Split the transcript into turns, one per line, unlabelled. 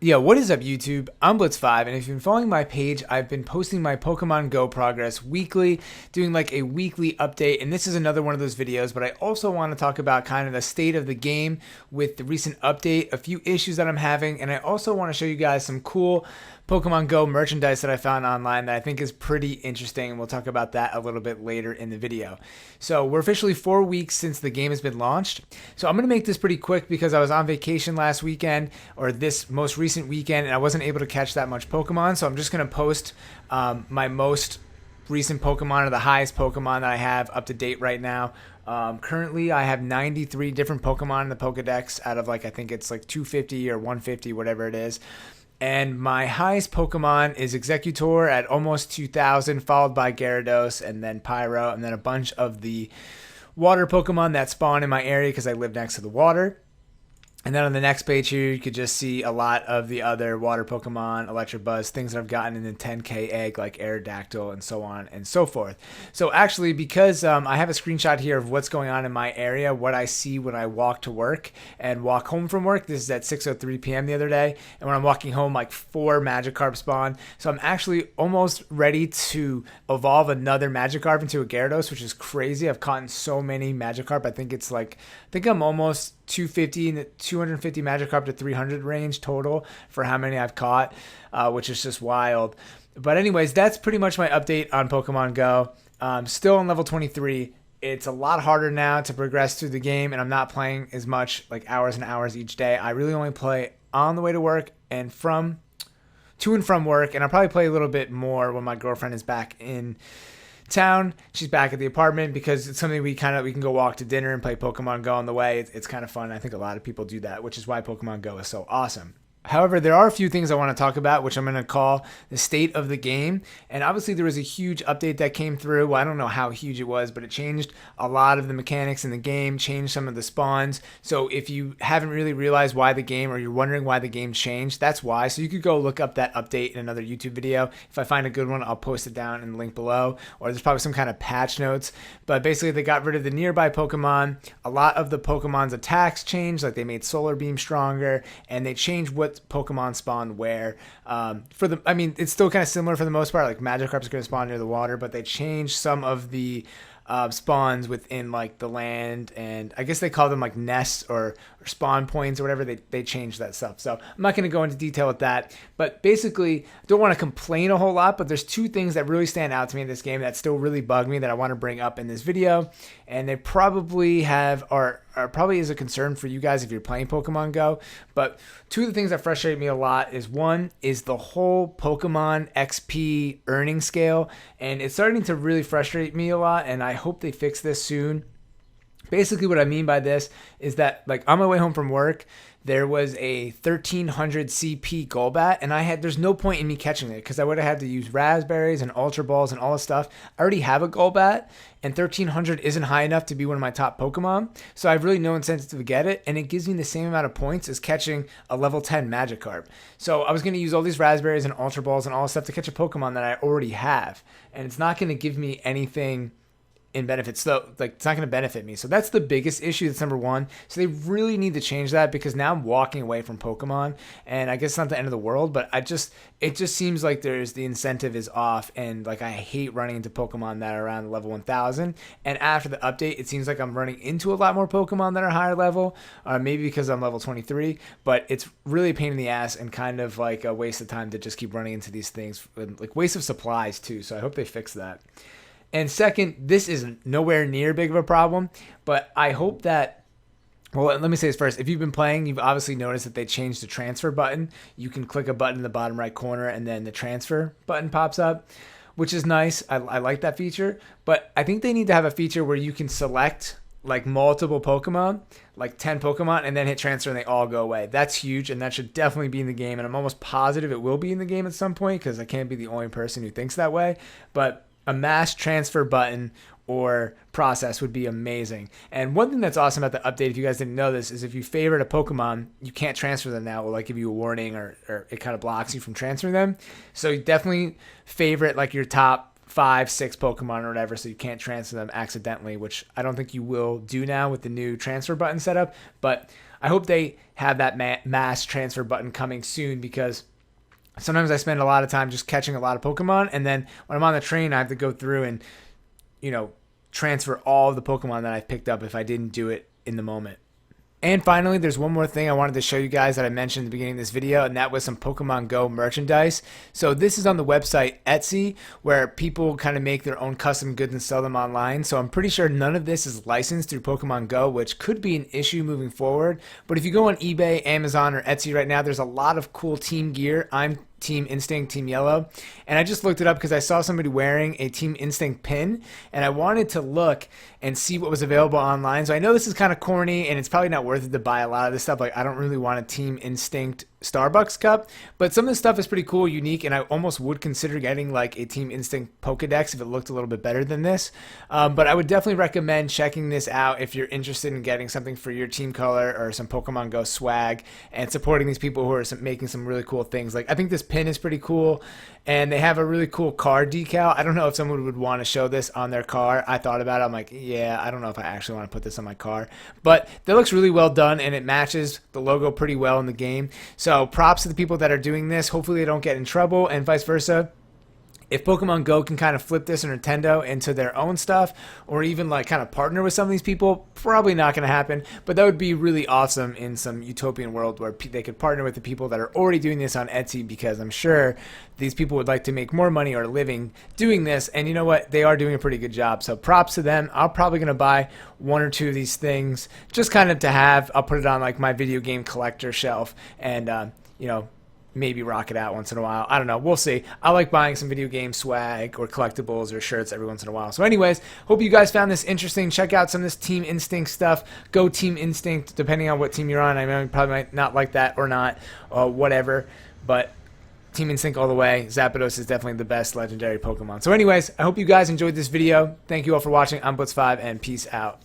Yo, what is up, YouTube? I'm Blitz5, and if you've been following my page, I've been posting my Pokemon Go progress weekly, doing like a weekly update, and this is another one of those videos, but I also want to talk about kind of the state of the game with the recent update, a few issues that I'm having, and I also want to show you guys some cool Pokemon Go merchandise that I found online that I think is pretty interesting, and we'll talk about that a little bit later in the video. So we're officially 4 weeks since the game has been launched, so I'm going to make this pretty quick because I was on vacation last weekend, or this most recent weekend, and I wasn't able to catch that much Pokemon, so I'm just going to post my most recent Pokemon, or the highest Pokemon that I have up to date right now. Currently, I have 93 different Pokemon in the Pokedex out of I think it's like 250 or 150, whatever it is. And my highest Pokemon is Exeggutor at almost 2,000, followed by Gyarados, and then Pyro, and then a bunch of the water Pokemon that spawn in my area because I live next to the water. And then on the next page here, you could just see a lot of the other water Pokemon, Electabuzz, things that I've gotten in the 10K egg, like Aerodactyl and so on and so forth. So actually, because I have a screenshot here of what's going on in my area, what I see when I walk to work and walk home from work. This is at 6:03 p.m. the other day. And when I'm walking home, like 4 Magikarp spawn. So I'm actually almost ready to evolve another Magikarp into a Gyarados, which is crazy. I've caught so many Magikarp. I think I'm almost 250 and 250 Magikarp to 300 range total for how many I've caught, which is just wild. But anyways, that's pretty much my update on Pokemon Go. Still on level 23. It's a lot harder now to progress through the game, and I'm not playing as much, like hours and hours each day. I really only play on the way to work and to and from work, and I'll probably play a little bit more when my girlfriend is back in town. She's back at the apartment because it's something we can go walk to dinner and play Pokemon Go on the way. It's kind of fun. I think a lot of people do that, which is why Pokemon Go is so awesome. However, there are a few things I want to talk about, which I'm going to call the state of the game. And obviously, there was a huge update that came through. Well, I don't know how huge it was, but it changed a lot of the mechanics in the game, changed some of the spawns. So if you haven't really realized why the game, or you're wondering why the game changed, that's why. So you could go look up that update in another YouTube video. If I find a good one, I'll post it down in the link below. Or there's probably some kind of patch notes. But basically, they got rid of the nearby Pokemon. A lot of the Pokemon's attacks changed, like they made Solar Beam stronger, and they changed what Pokemon spawn where. It's still kind of similar for the most part. Like Magikarp's going to spawn near the water, but they changed some of the spawns within like the land, and I guess they call them like nests or spawn points or whatever. They changed that stuff. So I'm not going to go into detail with that, but basically I don't want to complain a whole lot, but there's 2 things that really stand out to me in this game that still really bug me that I want to bring up in this video, and they probably are probably is a concern for you guys if you're playing Pokemon Go. But 2 of the things that frustrate me a lot is, one is the whole Pokemon XP earning scale, and it's starting to really frustrate me a lot, and I hope they fix this soon. Basically, what I mean by this is that, like, on my way home from work, there was a 1300 CP Golbat, and there's no point in me catching it because I would have had to use raspberries and Ultra Balls and all this stuff. I already have a Golbat, and 1300 isn't high enough to be one of my top Pokemon, so I have really no incentive to get it, and it gives me the same amount of points as catching a level 10 Magikarp. So I was going to use all these raspberries and Ultra Balls and all this stuff to catch a Pokemon that I already have, and it's not going to give me anything in benefits. So like, it's not going to benefit me. So that's the biggest issue. That's number 1. So they really need to change that, because now I'm walking away from Pokemon, and I guess it's not the end of the world, but it just seems like the incentive is off, and like I hate running into Pokemon that are around level 1000. And after the update, it seems like I'm running into a lot more Pokemon that are higher level, maybe because I'm level 23, but it's really a pain in the ass and kind of like a waste of time to just keep running into these things, like waste of supplies too. So I hope they fix that. And second, this is nowhere near big of a problem, but I hope that, well, let me say this first. If you've been playing, you've obviously noticed that they changed the transfer button. You can click a button in the bottom right corner, and then the transfer button pops up, which is nice. I like that feature, but I think they need to have a feature where you can select like multiple Pokemon, like 10 Pokemon, and then hit transfer and they all go away. That's huge, and that should definitely be in the game, and I'm almost positive it will be in the game at some point, because I can't be the only person who thinks that way. But a mass transfer button or process would be amazing. And one thing that's awesome about the update, if you guys didn't know this, is if you favorite a Pokemon, you can't transfer them now. It will like give you a warning, or it kind of blocks you from transferring them. So you definitely favorite like your top 5, 6 Pokemon or whatever, so you can't transfer them accidentally, which I don't think you will do now with the new transfer button setup. But I hope they have that mass transfer button coming soon, because sometimes I spend a lot of time just catching a lot of Pokemon, and then when I'm on the train, I have to go through and, transfer all of the Pokemon that I've picked up if I didn't do it in the moment. And finally, there's one more thing I wanted to show you guys that I mentioned at the beginning of this video, and that was some Pokemon Go merchandise. So this is on the website Etsy, where people kind of make their own custom goods and sell them online. So I'm pretty sure none of this is licensed through Pokemon Go, which could be an issue moving forward. But if you go on eBay, Amazon, or Etsy right now, there's a lot of cool team gear. I'm Team Instinct, Team Yellow, and I just looked it up because I saw somebody wearing a Team Instinct pin, and I wanted to look and see what was available online. So I know this is kind of corny, and it's probably not worth it to buy a lot of this stuff. Like, I don't really want a Team Instinct Starbucks cup, but some of this stuff is pretty cool, unique, and I almost would consider getting like a Team Instinct Pokedex if it looked a little bit better than this. But I would definitely recommend checking this out if you're interested in getting something for your team color or some Pokemon Go swag and supporting these people who are making some really cool things. Like, I think this pin is pretty cool, and they have a really cool car decal. I don't know if someone would want to show this on their car. I thought about it. I'm like, yeah, I don't know if I actually want to put this on my car, but that looks really well done, and it matches the logo pretty well in the game. So props to the people that are doing this. Hopefully they don't get in trouble, and vice versa. If Pokemon Go can kind of flip this or Nintendo into their own stuff, or even like kind of partner with some of these people, probably not going to happen, but that would be really awesome in some utopian world where they could partner with the people that are already doing this on Etsy, because I'm sure these people would like to make more money or a living doing this, and you know what? They are doing a pretty good job, so props to them. I'm probably going to buy one or two of these things just kind of to have. I'll put it on like my video game collector shelf, and maybe rock it out once in a while. I don't know. We'll see. I like buying some video game swag or collectibles or shirts every once in a while. So anyways, hope you guys found this interesting. Check out some of this Team Instinct stuff. Go Team Instinct, depending on what team you're on. I know you probably might not like that or not, or whatever, but Team Instinct all the way. Zapdos is definitely the best legendary Pokemon. So anyways, I hope you guys enjoyed this video. Thank you all for watching. I'm Blitz5, and peace out.